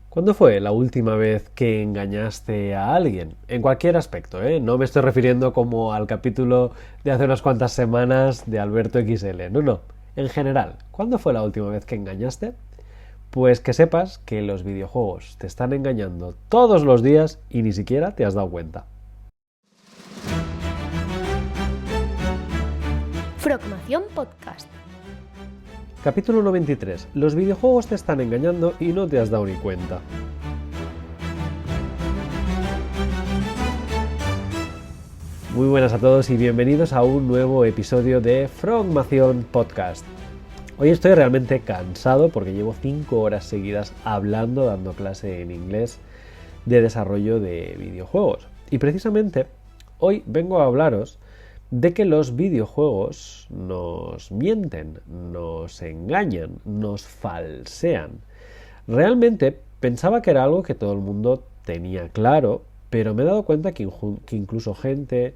¿Cuándo fue la última vez que engañaste a alguien? En cualquier aspecto, ¿eh? No me estoy refiriendo como al capítulo de hace unas cuantas semanas de Alberto XL. No, no. En general, ¿cuándo fue la última vez que engañaste? Pues que sepas que los videojuegos te están engañando todos los días y ni siquiera te has dado cuenta. Frogmación Podcast. Capítulo 93. Los videojuegos te están engañando y no te has dado ni cuenta. Muy buenas a todos y bienvenidos a un nuevo episodio de Frogmación Podcast. Hoy estoy realmente cansado porque llevo 5 horas seguidas hablando, dando clase en inglés de desarrollo de videojuegos. Y precisamente hoy vengo a hablaros de que los videojuegos nos mienten, nos engañan, nos falsean. Realmente pensaba que era algo que todo el mundo tenía claro, pero me he dado cuenta que incluso gente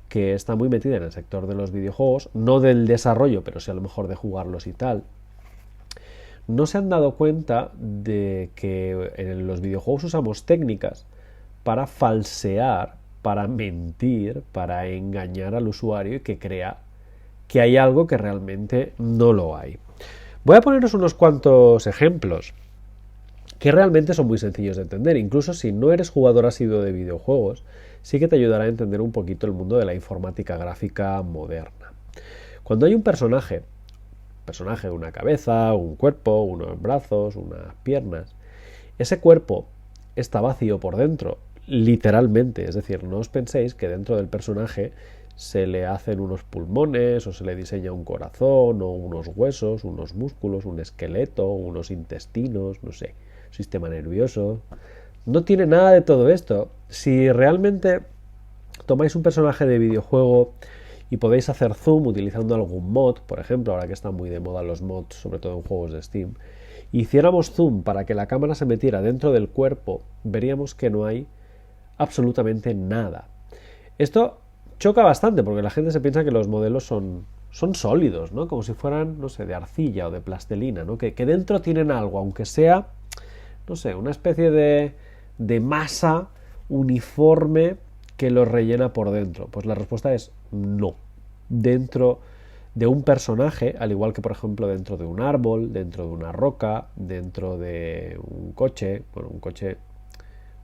que está muy metida en el sector de los videojuegos, no del desarrollo, pero sí a lo mejor de jugarlos y tal, no se han dado cuenta de que en los videojuegos usamos técnicas para falsear, para mentir, para engañar al usuario y que crea que hay algo que realmente no lo hay. Voy a poneros unos cuantos ejemplos que realmente son muy sencillos de entender. Incluso si no eres jugador asiduo de videojuegos, sí que te ayudará a entender un poquito el mundo de la informática gráfica moderna. Cuando hay un personaje, una cabeza, un cuerpo, unos brazos, unas piernas, ese cuerpo está vacío por dentro, literalmente, es decir, no os penséis que dentro del personaje se le hacen unos pulmones o se le diseña un corazón o unos huesos, unos músculos, un esqueleto, unos intestinos, no sé, sistema nervioso. No tiene nada de todo esto. Si realmente tomáis un personaje de videojuego y podéis hacer zoom utilizando algún mod, por ejemplo, ahora que están muy de moda los mods, sobre todo en juegos de Steam, hiciéramos zoom para que la cámara se metiera dentro del cuerpo, veríamos que no hay absolutamente nada. Esto choca bastante porque la gente se piensa que los modelos son sólidos, ¿no? Como si fueran, no sé, de arcilla o de plastelina, ¿no? Que dentro tienen algo, aunque sea, no sé, una especie de masa uniforme que los rellena por dentro. Pues la respuesta es no. Dentro de un personaje, al igual que por ejemplo dentro de un árbol, dentro de una roca, dentro de un coche, bueno, un coche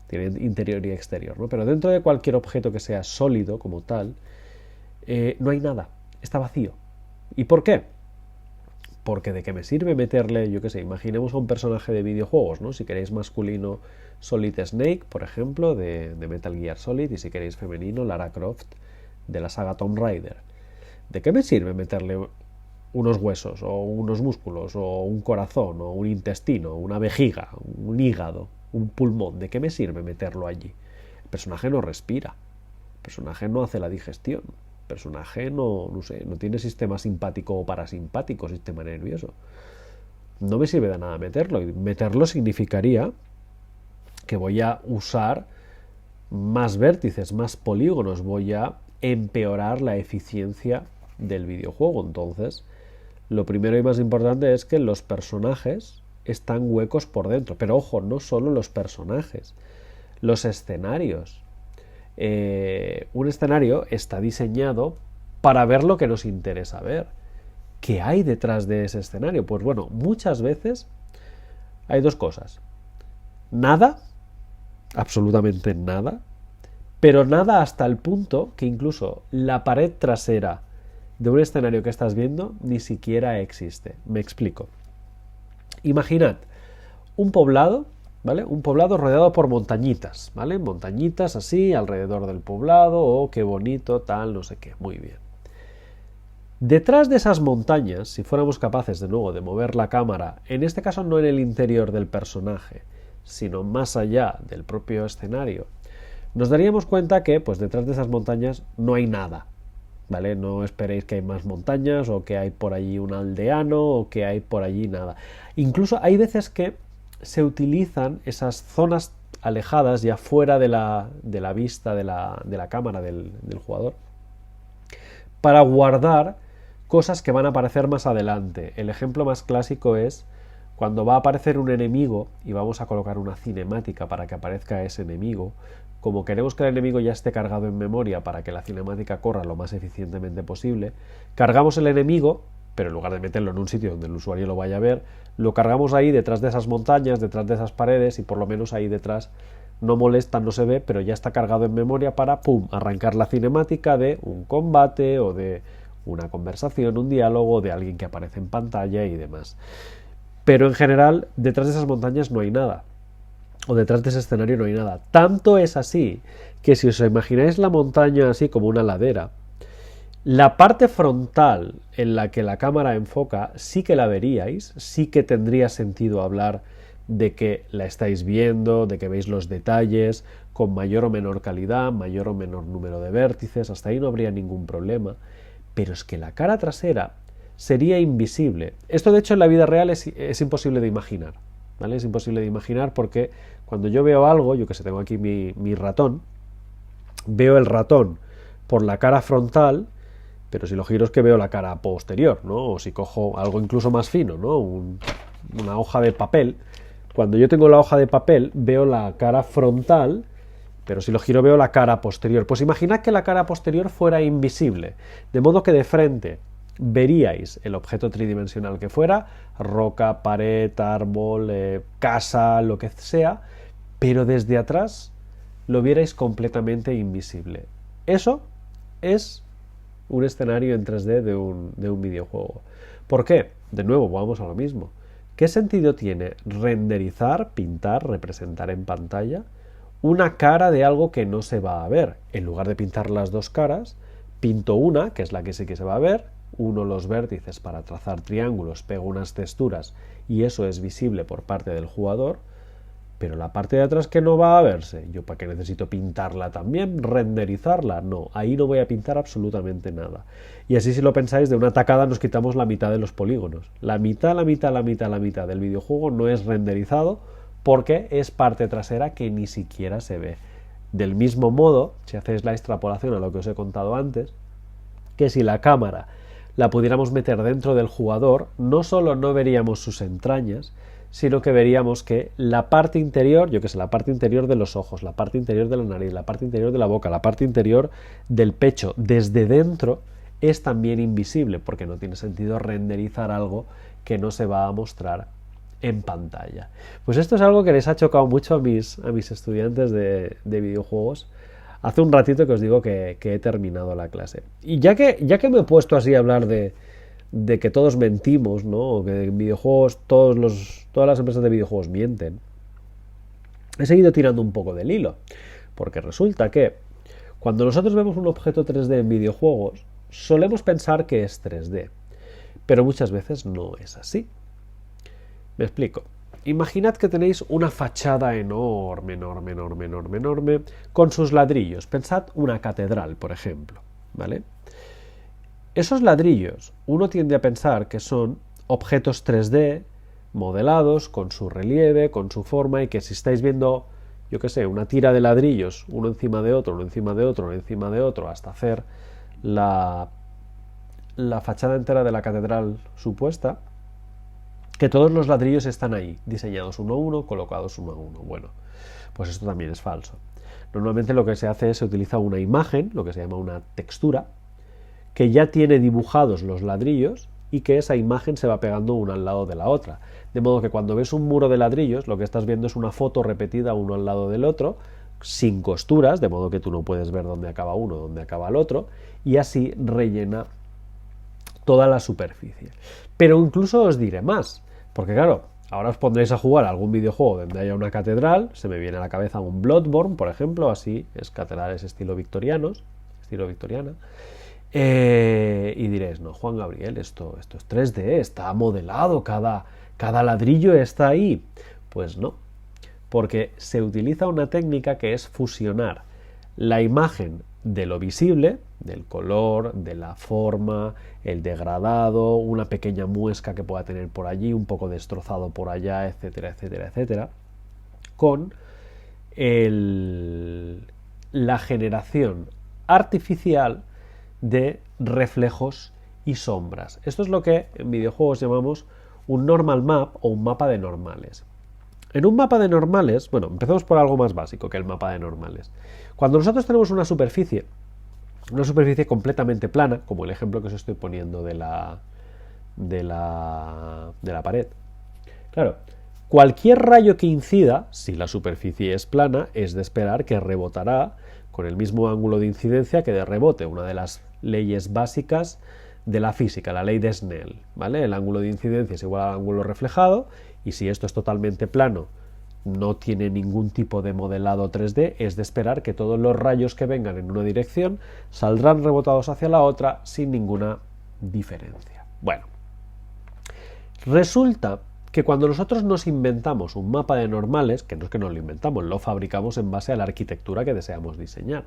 tiene interior y exterior, ¿no? Pero dentro de cualquier objeto que sea sólido como tal, no hay nada, está vacío. ¿Y por qué? Porque de qué me sirve meterle, yo qué sé, imaginemos a un personaje de videojuegos, ¿no? Si queréis masculino, Solid Snake, por ejemplo, de Metal Gear Solid, y si queréis femenino, Lara Croft, de la saga Tomb Raider. ¿De qué me sirve meterle unos huesos, o unos músculos, o un corazón, o un intestino, una vejiga, un hígado, un pulmón? ¿De qué me sirve meterlo allí? El personaje no respira, el personaje no hace la digestión, el personaje no sé, no tiene sistema simpático o parasimpático, sistema nervioso. No me sirve de nada meterlo, y meterlo significaría que voy a usar más vértices, más polígonos, voy a empeorar la eficiencia del videojuego. Entonces, lo primero y más importante es que los personajes están huecos por dentro. Pero ojo, no solo los personajes, los escenarios. Un escenario está diseñado para ver lo que nos interesa ver. ¿Qué hay detrás de ese escenario? Pues bueno, muchas veces hay dos cosas. Nada, absolutamente nada, pero nada hasta el punto que incluso la pared trasera de un escenario que estás viendo ni siquiera existe. Me explico. Imaginad un poblado, ¿vale? Un poblado rodeado por montañitas, ¿vale? Montañitas así alrededor del poblado, oh, qué bonito, tal, no sé qué, muy bien. Detrás de esas montañas, si fuéramos capaces de nuevo de mover la cámara, en este caso no en el interior del personaje, sino más allá del propio escenario, nos daríamos cuenta que pues detrás de esas montañas no hay nada, ¿vale? No esperéis que hay más montañas o que hay por allí un aldeano o que hay por allí nada. Incluso hay veces que se utilizan esas zonas alejadas ya fuera de la vista de la cámara del jugador para guardar cosas que van a aparecer más adelante. El ejemplo más clásico es cuando va a aparecer un enemigo y vamos a colocar una cinemática para que aparezca ese enemigo, como queremos que el enemigo ya esté cargado en memoria para que la cinemática corra lo más eficientemente posible, cargamos el enemigo, pero en lugar de meterlo en un sitio donde el usuario lo vaya a ver, lo cargamos ahí detrás de esas montañas, detrás de esas paredes, y por lo menos ahí detrás no molesta, no se ve, pero ya está cargado en memoria para, ¡pum!, arrancar la cinemática de un combate o de una conversación, un diálogo, de alguien que aparece en pantalla y demás. Pero en general, detrás de esas montañas no hay nada, o detrás de ese escenario no hay nada. Tanto es así que si os imagináis la montaña así como una ladera, la parte frontal en la que la cámara enfoca sí que la veríais, sí que tendría sentido hablar de que la estáis viendo, de que veis los detalles con mayor o menor calidad, mayor o menor número de vértices, hasta ahí no habría ningún problema. Pero es que la cara trasera sería invisible. Esto de hecho en la vida real es imposible de imaginar, ¿vale? Es imposible de imaginar porque cuando yo veo algo, yo que sé, tengo aquí mi ratón, veo el ratón por la cara frontal, pero si lo giro es que veo la cara posterior, ¿no? O si cojo algo incluso más fino, ¿no? Una hoja de papel. Cuando yo tengo la hoja de papel, veo la cara frontal, pero si lo giro veo la cara posterior. Pues imaginad que la cara posterior fuera invisible, de modo que de frente veríais el objeto tridimensional que fuera, roca, pared, árbol, casa, lo que sea, pero desde atrás lo vierais completamente invisible. Eso es un escenario en 3D de un videojuego. ¿Por qué? De nuevo, vamos a lo mismo. ¿Qué sentido tiene renderizar, pintar, representar en pantalla una cara de algo que no se va a ver? En lugar de pintar las dos caras, pinto una, que es la que sí que se va a ver, uno los vértices para trazar triángulos, pego unas texturas y eso es visible por parte del jugador, pero la parte de atrás que no va a verse, ¿yo para qué necesito pintarla también? ¿Renderizarla? No, ahí no voy a pintar absolutamente nada. Y así, si lo pensáis, de una tacada nos quitamos la mitad de los polígonos. La mitad del videojuego no es renderizado porque es parte trasera que ni siquiera se ve. Del mismo modo, si hacéis la extrapolación a lo que os he contado antes, que si la cámara la pudiéramos meter dentro del jugador, no solo no veríamos sus entrañas, sino que veríamos que la parte interior, yo que sé, la parte interior de los ojos, la parte interior de la nariz, la parte interior de la boca, la parte interior del pecho, desde dentro, es también invisible, porque no tiene sentido renderizar algo que no se va a mostrar en pantalla. Pues esto es algo que les ha chocado mucho a mis estudiantes de videojuegos. Hace un ratito que os digo que he terminado la clase. Y ya que me he puesto así a hablar de que todos mentimos, ¿no? O que en videojuegos todas las empresas de videojuegos mienten, he seguido tirando un poco del hilo, porque resulta que cuando nosotros vemos un objeto 3D en videojuegos, solemos pensar que es 3D, pero muchas veces no es así. Me explico. Imaginad que tenéis una fachada enorme, con sus ladrillos. Pensad una catedral, por ejemplo, ¿vale? Esos ladrillos, uno tiende a pensar que son objetos 3D modelados con su relieve, con su forma, y que si estáis viendo, yo qué sé, una tira de ladrillos, uno encima de otro, uno encima de otro, uno encima de otro, hasta hacer la fachada entera de la catedral supuesta, que todos los ladrillos están ahí, diseñados uno a uno, colocados uno a uno. Bueno, pues esto también es falso. Normalmente lo que se hace es se utiliza una imagen, lo que se llama una textura, que ya tiene dibujados los ladrillos y que esa imagen se va pegando una al lado de la otra. De modo que cuando ves un muro de ladrillos, lo que estás viendo es una foto repetida uno al lado del otro, sin costuras, de modo que tú no puedes ver dónde acaba uno, dónde acaba el otro, y así rellena toda la superficie. Pero incluso os diré más, porque claro, ahora os pondréis a jugar a algún videojuego donde haya una catedral, se me viene a la cabeza un Bloodborne, por ejemplo, así, es catedrales estilo victoriana, y diréis, no, Juan Gabriel, esto es 3D, está modelado, cada ladrillo está ahí. Pues no, porque se utiliza una técnica que es fusionar la imagen de lo visible, del color, de la forma, el degradado, una pequeña muesca que pueda tener por allí, un poco destrozado por allá, etcétera, etcétera, etcétera, con la generación artificial de reflejos y sombras. Esto es lo que en videojuegos llamamos un normal map o un mapa de normales. En un mapa de normales, bueno, empecemos por algo más básico que el mapa de normales. Cuando nosotros tenemos una superficie completamente plana, como el ejemplo que os estoy poniendo de la pared. Claro, cualquier rayo que incida, si la superficie es plana, es de esperar que rebotará con el mismo ángulo de incidencia que de rebote, una de las leyes básicas de la física, la ley de Snell, ¿vale? El ángulo de incidencia es igual al ángulo reflejado, y si esto es totalmente plano, no tiene ningún tipo de modelado 3D, es de esperar que todos los rayos que vengan en una dirección saldrán rebotados hacia la otra sin ninguna diferencia. Bueno, resulta que cuando nosotros nos inventamos un mapa de normales, que no es que nos lo inventamos, lo fabricamos en base a la arquitectura que deseamos diseñar,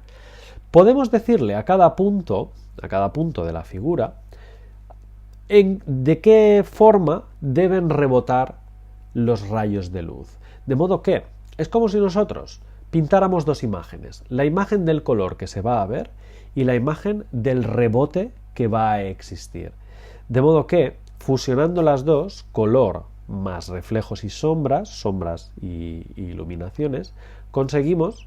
podemos decirle a cada punto de la figura de qué forma deben rebotar los rayos de luz. De modo que es como si nosotros pintáramos dos imágenes, la imagen del color que se va a ver y la imagen del rebote que va a existir. De modo que, fusionando las dos, color más reflejos y sombras y iluminaciones, conseguimos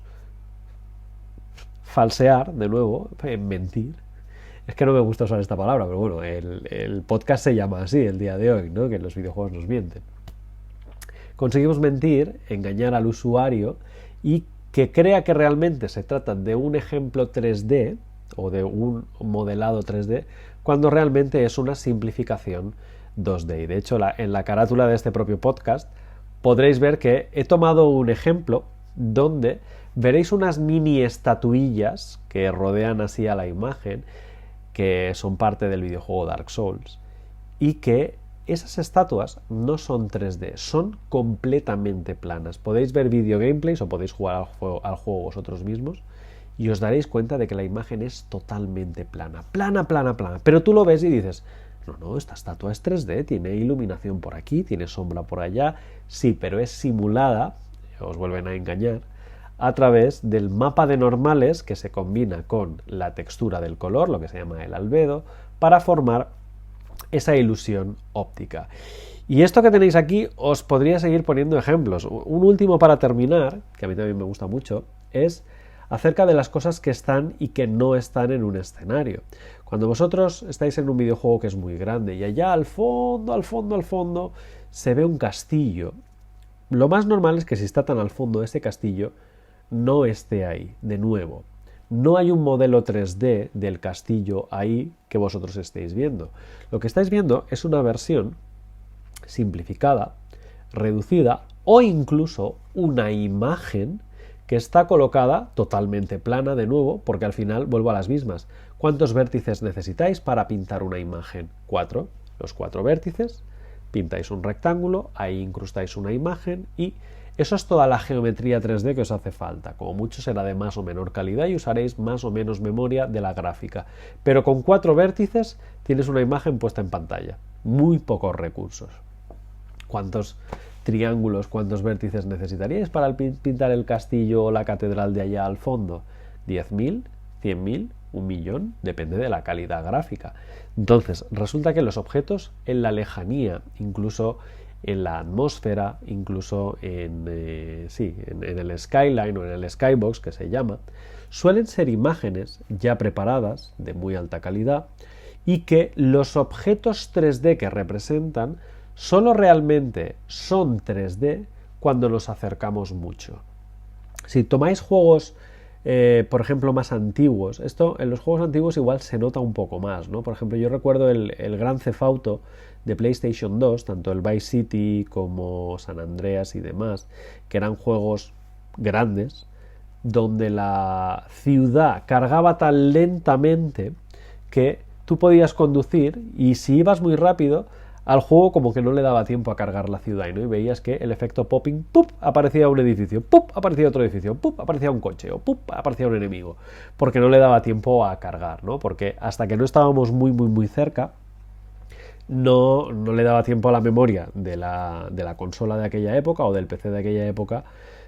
falsear, de nuevo, mentir. Es que no me gusta usar esta palabra, pero bueno, el podcast se llama así el día de hoy, ¿no? Que los videojuegos nos mienten. Conseguimos mentir, engañar al usuario y que crea que realmente se trata de un ejemplo 3D o de un modelado 3D, cuando realmente es una simplificación 2D. Y de hecho, en la carátula de este propio podcast podréis ver que he tomado un ejemplo donde veréis unas mini estatuillas que rodean así a la imagen, que son parte del videojuego Dark Souls, y que esas estatuas no son 3D, son completamente planas. Podéis ver video gameplays o podéis jugar al juego vosotros mismos y os daréis cuenta de que la imagen es totalmente plana. Plana. Pero tú lo ves y dices, no, esta estatua es 3D, tiene iluminación por aquí, tiene sombra por allá. Sí, pero es simulada, os vuelven a engañar, a través del mapa de normales que se combina con la textura del color, lo que se llama el albedo, para formar esa ilusión óptica. Y esto que tenéis aquí os podría seguir poniendo ejemplos. Un último para terminar, que a mí también me gusta mucho, es acerca de las cosas que están y que no están en un escenario. Cuando vosotros estáis en un videojuego que es muy grande y allá al fondo se ve un castillo, lo más normal es que si está tan al fondo ese castillo no esté ahí, de nuevo. No hay un modelo 3D del castillo ahí que vosotros estéis viendo. Lo que estáis viendo es una versión simplificada, reducida o incluso una imagen que está colocada totalmente plana de nuevo, porque al final vuelvo a las mismas. ¿Cuántos vértices necesitáis para pintar una imagen? 4. Los 4 vértices, pintáis un rectángulo, ahí incrustáis una imagen y eso es toda la geometría 3D que os hace falta. Como mucho será de más o menor calidad y usaréis más o menos memoria de la gráfica. Pero con 4 vértices tienes una imagen puesta en pantalla. Muy pocos recursos. ¿Cuántos triángulos, cuántos vértices necesitaríais para pintar el castillo o la catedral de allá al fondo? ¿10.000? ¿100.000? ¿1.000.000? Depende de la calidad gráfica. Entonces, resulta que los objetos en la lejanía, incluso en la atmósfera, incluso en el skyline o en el skybox que se llama, suelen ser imágenes ya preparadas de muy alta calidad y que los objetos 3D que representan solo realmente son 3D cuando nos acercamos mucho. Si tomáis juegos por ejemplo más antiguos, esto en los juegos antiguos igual se nota un poco más, ¿no? Por ejemplo, yo recuerdo el Grand Theft Auto de PlayStation 2, tanto el Vice City como San Andreas y demás, que eran juegos grandes, donde la ciudad cargaba tan lentamente que tú podías conducir y si ibas muy rápido, al juego como que no le daba tiempo a cargar la ciudad, ¿no? Y veías que el efecto popping, ¡pup!, aparecía un edificio, ¡pup!, aparecía otro edificio, ¡pup!, aparecía un coche, o ¡pup!, aparecía un enemigo, porque no le daba tiempo a cargar, ¿no? Porque hasta que no estábamos muy cerca, no le daba tiempo a la memoria de la consola de aquella época o del PC de aquella época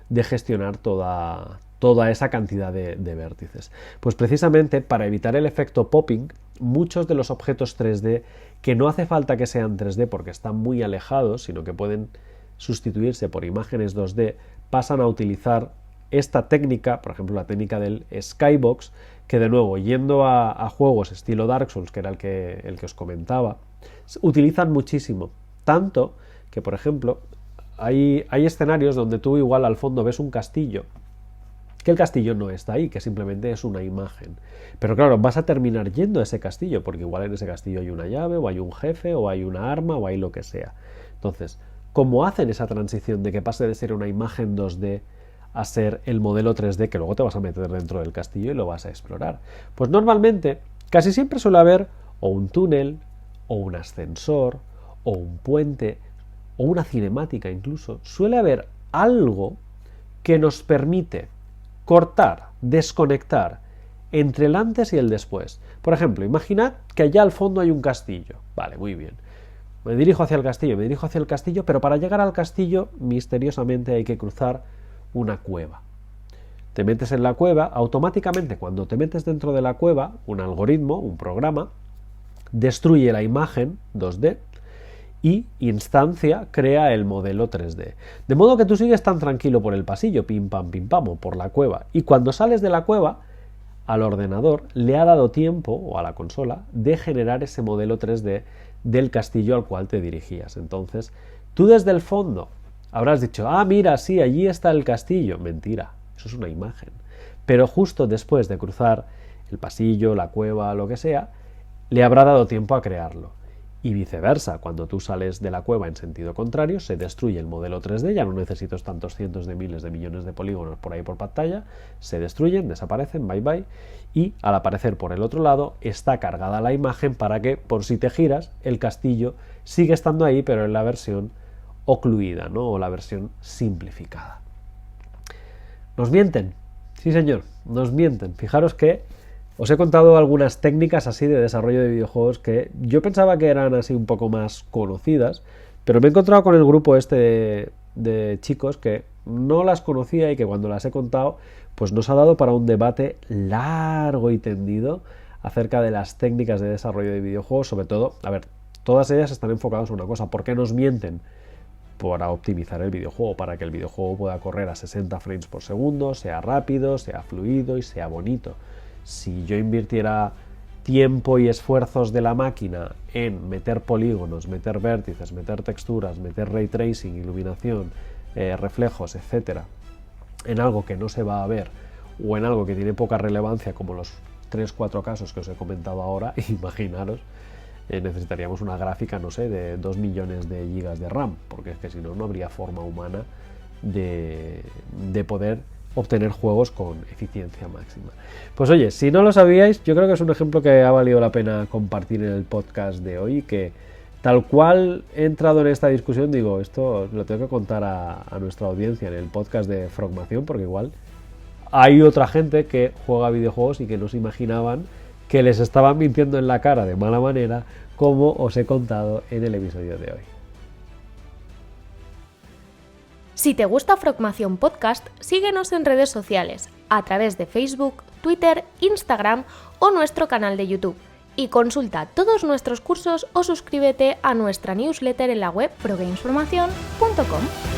de gestionar toda toda esa cantidad de vértices. Pues precisamente para evitar el efecto popping, muchos de los objetos 3D que no hace falta que sean 3D porque están muy alejados, sino que pueden sustituirse por imágenes 2D, pasan a utilizar esta técnica, por ejemplo la técnica del skybox, que de nuevo, yendo a juegos estilo Dark Souls, que era el que os comentaba, utilizan muchísimo, tanto que, por ejemplo, hay escenarios donde tú igual al fondo ves un castillo, que el castillo no está ahí, que simplemente es una imagen. Pero claro, vas a terminar yendo a ese castillo, porque igual en ese castillo hay una llave, o hay un jefe, o hay una arma, o hay lo que sea. Entonces, ¿cómo hacen esa transición de que pase de ser una imagen 2D a ser el modelo 3D que luego te vas a meter dentro del castillo y lo vas a explorar? Pues normalmente, casi siempre suele haber o un túnel, o un ascensor, o un puente, o una cinemática incluso. Suele haber algo que nos permite cortar, desconectar entre el antes y el después. Por ejemplo, imaginad que allá al fondo hay un castillo. Vale, muy bien. Me dirijo hacia el castillo, pero para llegar al castillo, misteriosamente hay que cruzar una cueva. Te metes en la cueva, automáticamente cuando te metes dentro de la cueva, un algoritmo, un programa, destruye la imagen 2D y instancia crea el modelo 3D. De modo que tú sigues tan tranquilo por el pasillo, pim pam, o por la cueva. Y cuando sales de la cueva, al ordenador le ha dado tiempo, o a la consola, de generar ese modelo 3D del castillo al cual te dirigías. Entonces, tú desde el fondo habrás dicho, ah, mira, sí, allí está el castillo. Mentira, eso es una imagen. Pero justo después de cruzar el pasillo, la cueva, lo que sea, le habrá dado tiempo a crearlo. Y viceversa, cuando tú sales de la cueva en sentido contrario, se destruye el modelo 3D, ya no necesitas tantos cientos de miles de millones de polígonos por ahí por pantalla, se destruyen, desaparecen, bye bye, y al aparecer por el otro lado está cargada la imagen para que, por si te giras, el castillo sigue estando ahí, pero en la versión ocluida, ¿no? O la versión simplificada. ¿Nos mienten? Sí, señor, nos mienten. Fijaros que os he contado algunas técnicas así de desarrollo de videojuegos que yo pensaba que eran así un poco más conocidas, pero me he encontrado con el grupo este de chicos que no las conocía y que cuando las he contado, pues nos ha dado para un debate largo y tendido acerca de las técnicas de desarrollo de videojuegos, sobre todo, a ver, todas ellas están enfocadas en una cosa, ¿por qué nos mienten? Para optimizar el videojuego, para que el videojuego pueda correr a 60 frames por segundo, sea rápido, sea fluido y sea bonito. Si yo invirtiera tiempo y esfuerzos de la máquina en meter polígonos, meter vértices, meter texturas, meter ray tracing, iluminación, reflejos, etcétera, en algo que no se va a ver o en algo que tiene poca relevancia como los 3-4 casos que os he comentado ahora, imaginaros, necesitaríamos una gráfica, no sé, de 2 millones de gigas de RAM, porque es que si no, no habría forma humana de poder obtener juegos con eficiencia máxima. Pues oye, si no lo sabíais, yo creo que es un ejemplo que ha valido la pena compartir en el podcast de hoy, que tal cual he entrado en esta discusión, digo, esto lo tengo que contar a nuestra audiencia en el podcast de Frogmación, porque igual hay otra gente que juega videojuegos y que no se imaginaban que les estaban mintiendo en la cara de mala manera, como os he contado en el episodio de hoy. Si te gusta Frogmación Podcast, síguenos en redes sociales, a través de Facebook, Twitter, Instagram o nuestro canal de YouTube. Y consulta todos nuestros cursos o suscríbete a nuestra newsletter en la web frogamesformacion.com.